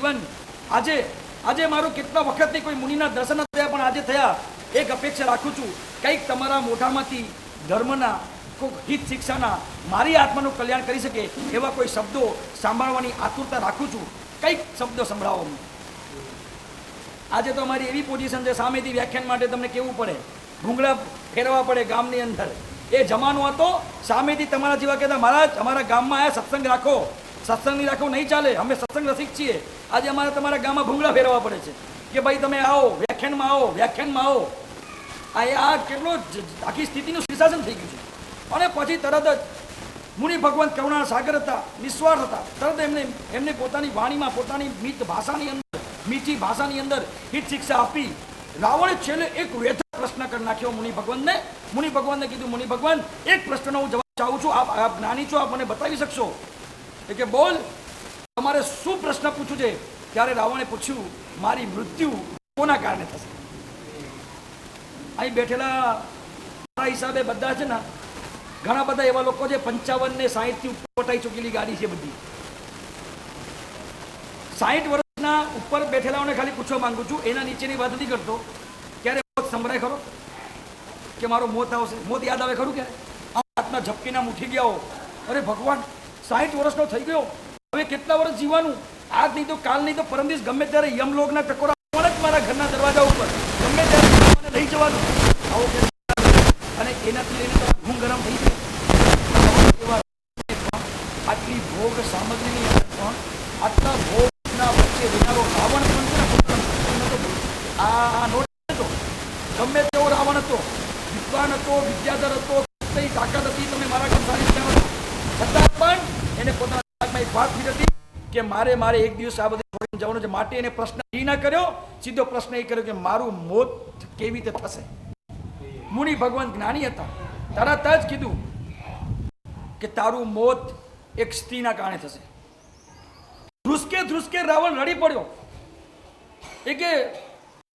જીવન આજે આજે મારું કેટલા વખતથી કોઈ મુનિના દર્શન થયા પણ આજે થયા. એક અપેક્ષા રાખું છું, કંઈક તમારા મોઢામાંથી ધર્મના કોઈ હિત શિક્ષાના મારી આત્માનું કલ્યાણ કરી શકે એવા કોઈ શબ્દો સાંભળવાની આતુરતા રાખું છું. કંઈક શબ્દો સંભળાવો. આજે તો અમારી એવી પોઝિશન છે, સામેથી વ્યાખ્યાન માટે તમને કેવું પડે, ભૂંગળા ફેરવા પડે ગામની અંદર. એ જમાનો હતો, સામેથી તમારા જેવા કહેતા મહારાજ અમારા ગામમાં આયા સત્સંગ રાખો. સત્સંગ નહીં રાખો નહીં ચાલે, અમે સત્સંગ રસિક છીએ. આજે અમારે તમારા ગામમાં ભૂંગળા ફેરવા પડે છે કે ભાઈ તમે આવો વ્યાખ્યાનમાં આવો વ્યાખ્યાનમાં આવો. આ કેટલો આખી સ્થિતિનું શીર્ષાસન થઈ ગયું છે. અને પછી તરત જ મુનિ ભગવાન કરુણા સાગર હતા, નિસ્વાર્થ હતા. તરત એમને પોતાની વાણીમાં પોતાની મીઠી ભાષાની અંદર હિત શિક્ષા આપી. રાવણે છેલ્લે એક વેધક પ્રશ્ન કરી નાખ્યો મુનિ ભગવાનને. મુનિ ભગવાનને કીધું, મુનિ ભગવાન એક પ્રશ્નનો હું જવાબ ચાહું છું, આપ જ્ઞાની છો, આપ મને બતાવી શકશો? એ કે બોલ, તમારે શું પ્રશ્ન પૂછવું છે? ત્યારે રાવણે પૂછ્યું, મારી મૃત્યુ કોના કારણે થશે? અહીં બેઠેલા મારા હિસાબે બધા છે ને, ઘણા બધા એવા લોકો છે 55 ને 60 થી ઉપર વટાઈ ચૂકેલી ગાડી છે બધી. 60 વર્ષના ઉપર બેઠેલાઓને ખાલી પૂછવા માંગુ છું, એના નીચેની વાત નથી કરતો. ક્યારે મોત સંભળાય ખરો કે મારો મોત આવશે? મોત યાદ આવે ખરું? ક્યારે હાથના ઝપકીના ઉઠી ગયા હો, અરે ભગવાન 60 વર્ષનો થઈ ગયો, હવે કેટલા વર્ષ જીવવાનું? આજ નહીં તો કાલ નહીં તો પરમ દિવસ ગમે ત્યારે યમલોકના ટકોરા મારા ઘરના દરવાજા ઉપર ગમે ત્યારે મને લઈ જવાનું. આવો અને એનાથી લઈને હું ગરમ થઈ જાય. આટલી ભોગ સામગ્રીની અંદર પણ આટલા ભોગના વચ્ચે વિનારો રાવણ પણ આ નોટ હતો. ગમે તેવો રાવણ હતો, વિદ્વાન હતો, વિદ્યાધર હતો, કઈ તાકાત હતી, તમે મારા કામ સારી રીતે છતાં પણ એને પોતાના દિમાગમાં એક વાત ફીટ હતી કે મારે એક દિવસ આ બધું છોડીને જવાનું છે. માટે એને પ્રશ્ન એ ના કર્યો, સીધો પ્રશ્ન એ કર્યો કે મારું મોત કેવી રીતે થશે? મુનિ ભગવાન જ્ઞાની હતા, તરત જ કીધું કે તારું મોત એક સ્ત્રીના કારણે થશે. ધ્રુસકે રાવણ રડી પડ્યો. એ કે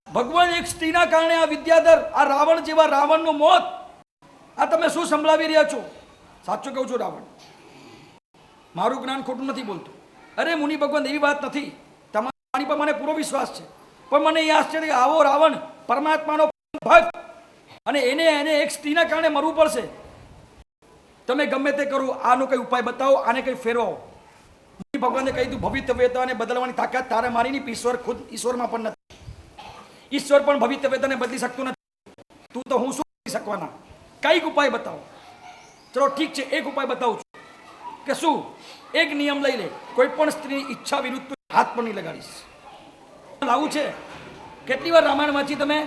ભગવાન એક સ્ત્રીના કારણે આ વિદ્યાધર, આ રાવણ જેવા રાવણનું મોત, આ તમે શું સંભળાવી રહ્યા છો? સાચું કહું છું રાવણ, મારું જ્ઞાન ખોટું નથી બોલતું. અરે મુનિ ભગવાન એવી વાત નથી, તમારી પર મને પૂરો વિશ્વાસ છે. પણ મને એ આશ્ચર્ય કે આવો રાવણ પરમાત્માનો ભક્ત અને એને એક સ્ત્રીના કારણે મરવું પડશે. તમે ગમે તે કરો, આનો કઈ ઉપાય બતાવો, આને કઈ ફેરવો. ભગવાને કહી દીધું, ભવિતવ્યતાને બદલવાની તાકાત તારે મારી નહીં, ઈશ્વર ખુદ ઈશ્વરમાં પણ નથી. ઈશ્વર પણ ભવિતવ્યતાને બદલી શકતું નથી. તું તો હું શું કરી શકવાના? કઈક ઉપાય બતાવો. ચલો ઠીક છે, એક ઉપાય બતાવું છું. કે શું? એક નિયમ લઈ લે, કોઈ પણ સ્ત્રીની ઈચ્છા વિરુદ્ધ હાથ પણ નહીં લગાડીશ. લાવું છે. કેટલી વાર રામાયણ વાંચી તમે?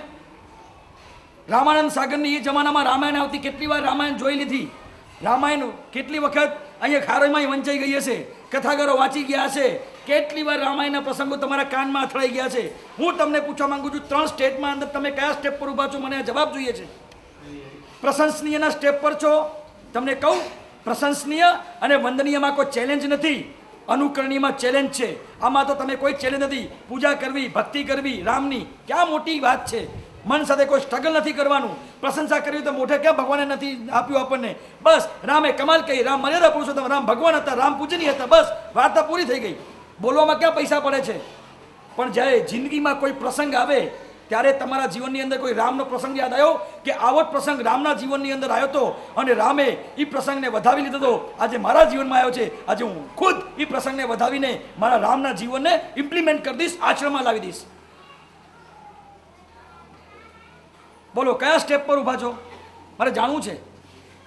રામાનંદ સાગરની એ જમાનામાં રામાયણ આવતી, કેટલી વાર રામાયણ જોઈ લીધી. રામાયણ કેટલી વખત અહીંયા ખારોમાં વંચાઈ ગઈ હશે, કથાકારો વાંચી ગયા હશે. કેટલી વાર રામાયણના પ્રસંગો તમારા કાનમાં અથડાઈ ગયા છે. હું તમને પૂછવા માંગુ છું, 3 સ્ટેટમાં અંદર તમે કયા સ્ટેપ પર ઉભા છો? મને આ જવાબ જોઈએ છે. પ્રશંસનીયના સ્ટેપ પર છો? તમને કહું, પ્રશંસનીય અને વંદનીયમાં કોઈ ચેલેન્જ નથી, અનુકરણીયમાં ચેલેન્જ છે. આમાં તો તમે કોઈ ચેલેન્જ નથી. પૂજા કરવી, ભક્તિ કરવી રામની, ક્યાં મોટી વાત છે? મન સાથે કોઈ સ્ટ્રગલ નથી કરવાનું. પ્રશંસા કરવી તો મોઢે ક્યાં ભગવાને નથી આપ્યું આપણને? બસ રામે કમાલ કહી, રામ મર્યાદા પુરુષોત્તમ, રામ ભગવાન હતા, રામ પૂજનીય હતા, બસ વાર્તા પૂરી થઈ ગઈ. બોલવામાં ક્યાં પૈસા પડે છે? પણ જ્યારે જિંદગીમાં કોઈ પ્રસંગ આવે ત્યારે તમારા જીવનની અંદર કોઈ રામનો પ્રસંગ યાદ આવ્યો કે આવો જ પ્રસંગ રામના જીવનની અંદર આવ્યો હતો અને રામે એ પ્રસંગને વધાવી લીધો હતો. આજે મારા જીવનમાં આવ્યો છે. આજે હું ખુદ એ પ્રસંગને વધાવીને મારા રામના જીવનને ઇમ્પ્લિમેન્ટ કરી દઈશ, આશ્રમમાં લાવી દઈશ. બોલો કયા સ્ટેપ પર ઊભા છો? મારે જાણવું છે.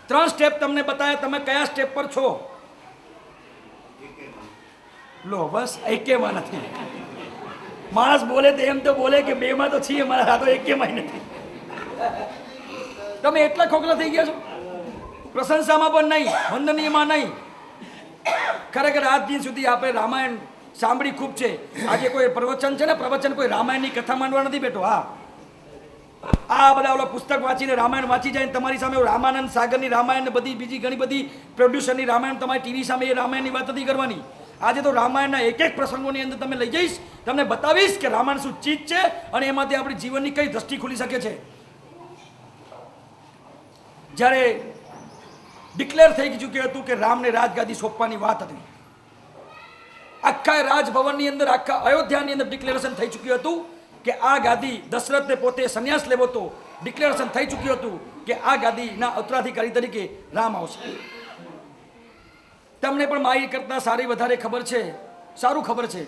3 સ્ટેપ તમને બતાવ્યા, તમે કયા સ્ટેપ પર છો? લો બસ એકેમાં નથી. માણસ બોલે તો એમ તો બોલે કે 2 માં તો છીએ, મારા હાથો એકેમાં નથી. તમે એટલા ખોખલા થઈ ગયા છો. પ્રશંસામાં પણ નહીં, વંદનીયમાં નહીં. ખરેખર આજ દિન સુધી આપણે રામાયણ સાંભળી ખૂબ છે. આજે કોઈ પ્રવચન છે ને, પ્રવચન કોઈ રામાયણની કથા માંડવા નથી બેઠો. હા, આ બધા ઓલા પુસ્તક વાંચીને રામાયણ વાંચી જાય તમારી સામે રામાનંદ સાગરની રામાયણ ને બધી બીજી ઘણી બધી પ્રોડ્યુસરની રામાયણ તમારી ટીવી સામે એ રામાયણની વાત નથી કરવાની. આજે તો રામાયણના એક પ્રસંગોની અંદર તમે લઈ જઈશ, તમને બતાવીશ કે રામાયણ શું ચીજ છે અને એમાંથી આપણી જીવનની કઈ દ્રષ્ટિ ખુલી શકે છે. જ્યારે ડિક્લેર થઈ ચૂક્યું હતું કે રામને રાજગાદી સોંપવાની વાત હતી, આ આખા રાજભવનની અંદર, આખા અયોધ્યાની અંદર ડિક્લેરેશન થઈ ચૂક્યું હતું કે આ ગાદી દશરથને પોતે સંન્યાસ લેવો તો ડિક્લેરેશન થઈ ચૂક્યું હતું કે આ ગાદીના ઉત્તરાધિકારી તરીકે રામ આવશે. તમને પણ મારી કરતાં સારી વધારે ખબર છે, સારું ખબર છે,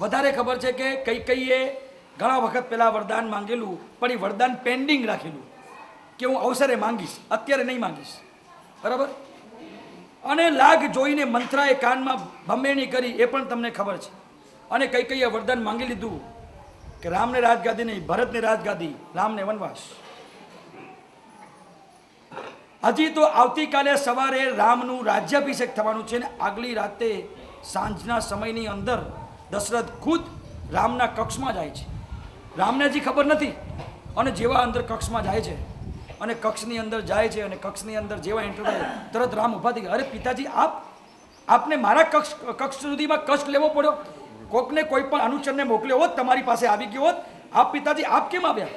વધારે ખબર છે કે કૈકેયીએ ઘણા વખત પહેલાં વરદાન માંગેલું, પણ એ વરદાન પેન્ડિંગ રાખેલું કે હું અવસરે માંગીશ, અત્યારે નહીં માંગીશ. બરાબર? અને લાગ જોઈને મંત્રાએ કાનમાં ભમેણી કરી, એ પણ તમને ખબર છે. અને કૈકેયીએ વરદાન માંગી લીધું કે રામને રાજગાદી નહીં, ભરતને રાજગાદી, રામને વનવાસ. હજી તો આવતીકાલે સવારે રામનું રાજ્યાભિષેક થવાનું છે ને આગલી રાતે સાંજના સમયની અંદર દશરથ ખુદ રામના કક્ષમાં જાય છે. રામને હજી ખબર નથી. અને જેવા અંદર કક્ષમાં જાય છે અને કક્ષની અંદર જાય છે અને કક્ષની અંદર જેવા એન્ટર થાય તરત રામ ઊભા થઈ ગયા. અરે પિતાજી, આપને મારા કક્ષ સુધીમાં કષ્ટ લેવો પડ્યો? કોકને કોઈ પણ અનુચરને મોકલ્યો હોત, તમારી પાસે આવી ગયો હોત, આપ પિતાજી આપ કેમ આવ્યા?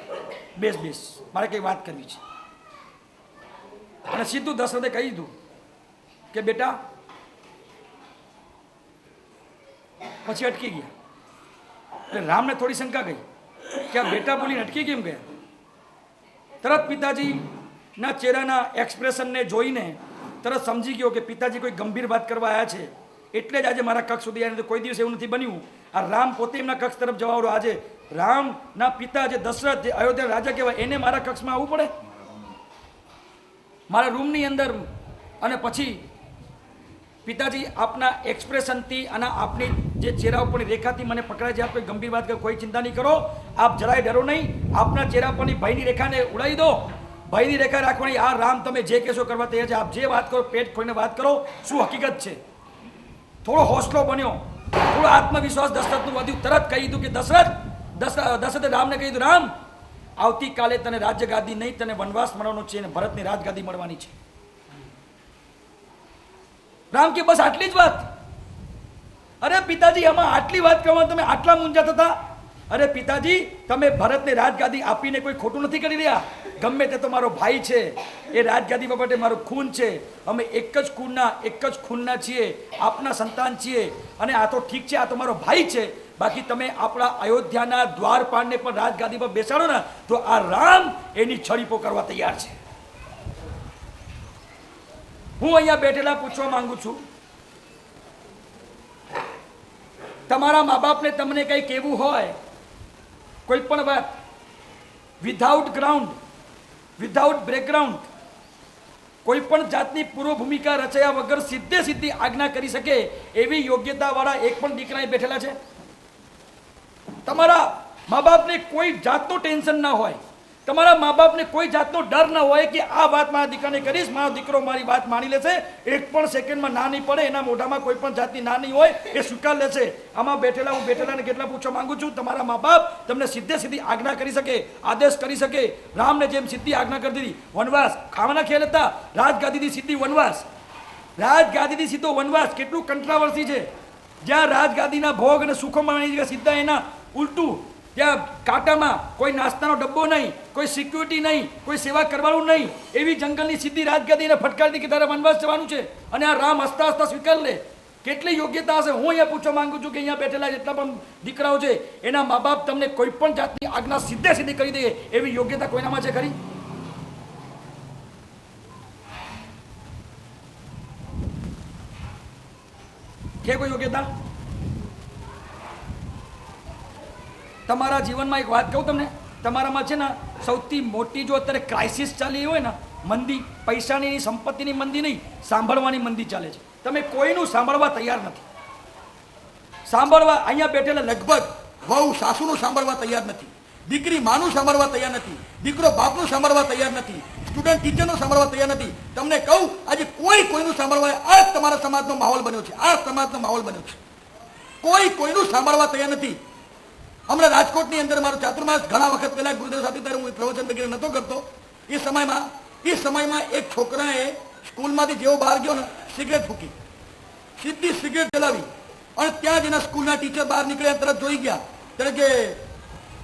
બેસ બેસ, મારે કંઈ વાત કરવી છે. અને સીધું દશરથે કહી દીધું કે બેટા, પછી અટકી ગયા. એટલે રામને થોડી શંકા ગઈ કે આ બેટા બોલીને અટકી કેમ ગયા. તરત પિતાજીના ચહેરાના એક્સપ્રેશનને જોઈને તરત સમજી ગયો કે પિતાજી કોઈ ગંભીર વાત કરવા આવ્યા છે, એટલે જ આજે મારા કક્ષ સુધી આવ્યા. કોઈ દિવસ એવું નથી બન્યું. આ રામ પોતે એમના કક્ષ તરફ જવાવાળો, આજે રામના પિતા જે દશરથ, જે અયોધ્યા રાજા કહેવાય, એને મારા કક્ષમાં આવવું પડે, મારા રૂમની અંદર. અને પછી પિતાજી, આપના એક્સપ્રેશનથી અને આપની જે ચહેરા ઉપરની રેખાથી મને પકડાય છે. આપ કોઈ ગંભીર વાત કરો, કોઈ ચિંતા નહીં કરો, આપ જરાય ડરો નહીં. આપના ચહેરા પરની ભયની રેખાને ઉડાવી દો. ભયની રેખા રાખવાની. આ રામ તમે જે કહેશો કરવા તૈયાર છે. આપ જે વાત કરો, પેટ ખોલીને વાત કરો, શું હકીકત છે. થોડો હોસલો બન્યો, થોડો આત્મવિશ્વાસ દશરથનું વધ્યું. તરત કહી દીધું કે દશરથે રામને કહી દીધું, રામ આવતીકાલે તને રાજ્ય ગાદી નહીં, તને વનવાસ મળવાનો છે અને ભરતની રાજગાદી મળવાની છે. રામ કે બસ આટલી જ વાત? અરે પિતાજી, આમાં આટલી વાત કરવા તમે આટલા મૂંઝાતા હતા? અરે પિતાજી, તમે ભરતને રાજગાદી આપીને કોઈ ખોટું નથી કરી રહ્યા. ગમે તે તો મારો ભાઈ છે, એ રાજગાદી બાબતે મારું ખૂન છે. અમે એક જ ખૂનના છીએ, આપના સંતાન છીએ. અને આ તો ઠીક છે, આ તો મારો ભાઈ છે. બાકી તમે આપણા અયોધ્યાના દ્વારપાળને પણ રાજગાદી પર બેસાડો ને તો આ રામ એની છડીપો કરવા તૈયાર છે. હું અહીંયા બેઠેલા પૂછવા માંગુ છું, તમારા મા બાપને તમને કંઈ કહેવું હોય, કોઈ પણ વાત, વિધાઉટ ગ્રાઉન્ડ, વિધાઉટ બેકગ્રાઉન્ડ, કોઈ પણ જાતની પૂર્વ ભૂમિકા રચાયા વગર સીધી આજ્ઞા કરી શકે એવી યોગ્યતાવાળા એક પણ દીકરા બેઠેલા છે? તમારા મા બાપને કોઈ જાતનું ટેન્શન ના હોય, તમારા મા બાપને કોઈ જાતનો ડર ના હોય કે આ વાત મારા દીકરાને કરીશ, મારો દીકરો મારી વાત માની લેશે, એક પણ સેકન્ડમાં ના નહીં પડે, એના મોઢામાં કોઈ પણ જાતની ના નહીં હોય, એ સ્વીકાર લેશે. આમાં બેઠેલા હું બેઠેલાને કેટલા પૂછવા માંગુ છું, તમારા મા બાપ તમને સીધી આજ્ઞા કરી શકે, આદેશ કરી શકે? રામને જેમ સીધી આજ્ઞા કરી દીધી, વનવાસ ખાવાના ખેલ હતા, રાજગાદીથી સીધી વનવાસ, રાજગાદીથી સીધો વનવાસ. કેટલું કંટ્રાવર્સી છે. જ્યાં રાજગાદીના ભોગ અને સુખો માણી સીધા એના ઉલટું, ત્યાં કાંટામાં કોઈ નાસ્તાનો ડબ્બો નહીં, કોઈ સિક્યુરિટી નહીં, કોઈ સેવા કરવાનું નહીં, એવી જંગલની સીધી રાજગાદીને ફટકારી કે તારે વનવાસ જવાનું છે. અને આ રામ હસતા હસતા સ્વીકાર લે. કેટલી યોગ્યતા હશે? હું અહીંયા પૂછવા માંગુ છું કે અહીંયા બેઠેલા જેટલા પણ દીકરાઓ છે, એના મા બાપ તમને કોઈ પણ જાતની આજ્ઞા સીધી કરી દે એવી યોગ્યતા કોઈનામાં છે ખરી? કે કોઈ યોગ્યતા? તમારા જીવનમાં એક વાત કહું તમને, તમારામાં છે ને સૌથી મોટી જો અત્યારે ક્રાઇસિસ ચાલી હોય ને, મંદી, પૈસાની સંપત્તિની મંદી નહીં, સાંભળવાની મંદી ચાલે છે. તમે કોઈનું સાંભળવા તૈયાર નથી. સાંભળવા અહીંયા બેઠેલા લગભગ વહુ સાસુનું સાંભળવા તૈયાર નથી, દીકરી માનું સાંભળવા તૈયાર નથી, દીકરો બાપનું સાંભળવા તૈયાર નથી, સ્ટુડન્ટ ટીચરનું સાંભળવા તૈયાર નથી. તમને કહું, આજે કોઈનું સાંભળવા, આ તમારા સમાજનો માહોલ બન્યો છે, આ સમાજનો માહોલ બન્યો છે. કોઈનું સાંભળવા તૈયાર નથી. હમણાં રાજકોટની અંદર મારો ચાતુર્માસ ઘણા વખત પહેલા ગુરુદેવ સાથે ત્યારે હું પ્રવચન વગેરે નહોતો કરતો. એ સમયમાં એક છોકરાએ સ્કૂલમાંથી જેવો બહાર ગયો ને, સિગરેટ ફૂકી, સીધી સિગરેટ જલાવી. અને ત્યાં જ એના સ્કૂલના ટીચર બહાર નીકળ્યા, તરત જોઈ ગયા. ત્યારે કે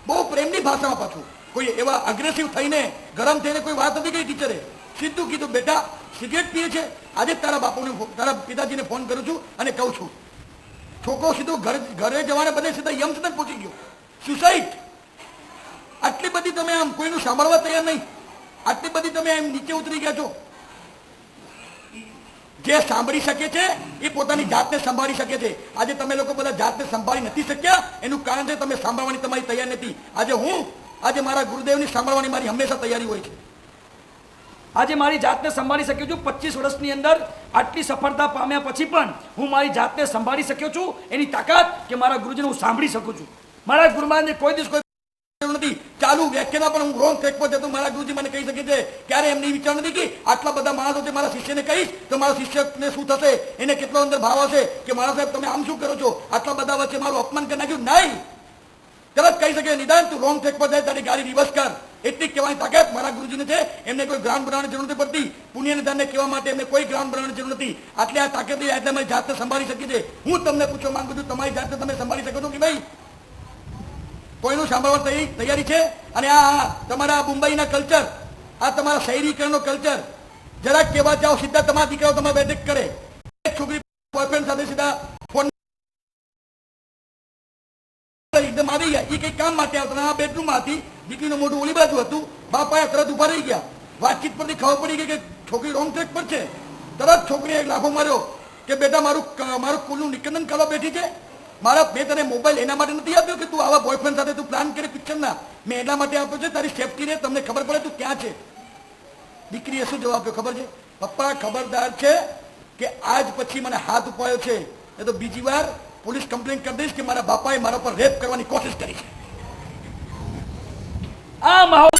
બહુ પ્રેમની ભાષામાં પાછું, કોઈ એવા અગ્રેસિવ થઈને ગરમ થઈને કોઈ વાત નથી કહી. ટીચરે સીધું કીધું, બેટા સિગરેટ પીએ છે, આજે તારા બાપુને, તારા પિતાજીને ફોન કરું છું અને કહું છું. છોકરો સીધો ઘરે જવાને બદલે સીધા યમ સુધી પહોંચી ગયો, સુસાઇડ. આટલી બધી તમે આમ કોઈનું સાંભળવા તૈયાર નહીં, આટલી બધી તમે એમ નીચે ઉતરી ગયા છો. જે સાંભળી શકે છે એ પોતાની જાતને સંભાળી શકે છે. આજે તમે લોકો બધા જાતને સંભાળી નથી શક્યા, એનું કારણ છે તમે સાંભળવાની તમારી તૈયાર નથી. આજે મારા ગુરુદેવની સાંભળવાની મારી હંમેશા તૈયારી હોય છે. આજે મારી જાતને સંભાળી શક્યો છું. 25 વર્ષની અંદર આટલી સફળતા પામ્યા પછી પણ હું મારી જાતને સંભાળી શક્યો છું. એની તાકાત કે મારા ગુરુજીને હું સાંભળી શકું છું. મારા ગુરુમાનને કોઈ દિવસ કોઈ નથી. ચાલુ વ્યાખ્યાના પણ હું રોંગ ટ્રેક પર જતો, મારા ગુરુજી મને કહી શકે છે. ક્યારે એમની વિચાર નથી કે આટલા બધા માણસો છે, મારા શિષ્યને કહીશ તો મારા શિષ્યને શું થશે, એને કેટલો અંદર ભાવ હશે કે મારા સાહેબ તમે આમ શું કરો છો, આટલા બધા વચ્ચે મારું અપમાન કરી નાખ્યું. નહીં, તરત કહી શકે નિદાન તું રોંગ ટ્રેક પર જાય, તારી ગાડી રિવર્સ કર. એટલી કહેવાની તાકાત મારા ગુરુજીને છે. એમને કોઈ ગ્રાઉન્ડ બનાવવાની જરૂર નથી પડતી. પુણ્યને ધનને કહેવા માટે એમને કોઈ ગ્રાઉન્ડ બનાવવાની જરૂર નથી. આટલી આ તાકાત એટલે મારી જાતને સંભાળી શકીએ છીએ. હું તમને પૂછવા માંગુ છું, તમારી જાતને તમે સંભાળી શકો છો કે ભાઈ? કોઈનું સાંભળવાની તૈયારી છે? અને આ તમારા મુંબઈના કલ્ચર, આ તમારા શહેરીકરણનો કલ્ચર, જરાક કહેવા જાઓ સીધા તમારા દીકરાઓ તમારે બેઠક કરે. એક છોકરી બોયફ્રેન્ડ સાથે સીધા ફોન એકદમ આવી ગયા. એ કઈ કામ માટે આવતા, આ બેડરૂમમાં હતી, દીકરીનું મોઢું ઓલી બાજુ હતું, બાપા તરત ઉભા રહી ગયા. વાતચીત પરથી ખબર પડી ગઈ કે છોકરી રોંગ ટ્રેક પર છે. તરત છોકરીએ એક લાફો માર્યો કે બેટા મારું કુલનું નિકંદન કરવા બેઠી છે. મેં તને મોબાઈલ એના માટે નથી આપ્યો કે તું આવા બોયફ્રેન્ડ સાથે તું પ્લાન કરે પિક્ચરના. મેં એના માટે આપ્યો છે તારી સેફટીને, તમને ખબર પડે તું ક્યાં છે. દીકરીએ શું જવાબ આપ્યો ખબર છે? પપ્પા ખબરદાર છે કે આજ પછી મને હાથ ઉપાયો છે એ તો બીજી વાર પોલીસ કમ્પ્લેન કરી દઈશ કે મારા બાપાએ મારા પર રેપ કરવાની કોશિશ કરી છે. આ માહોલ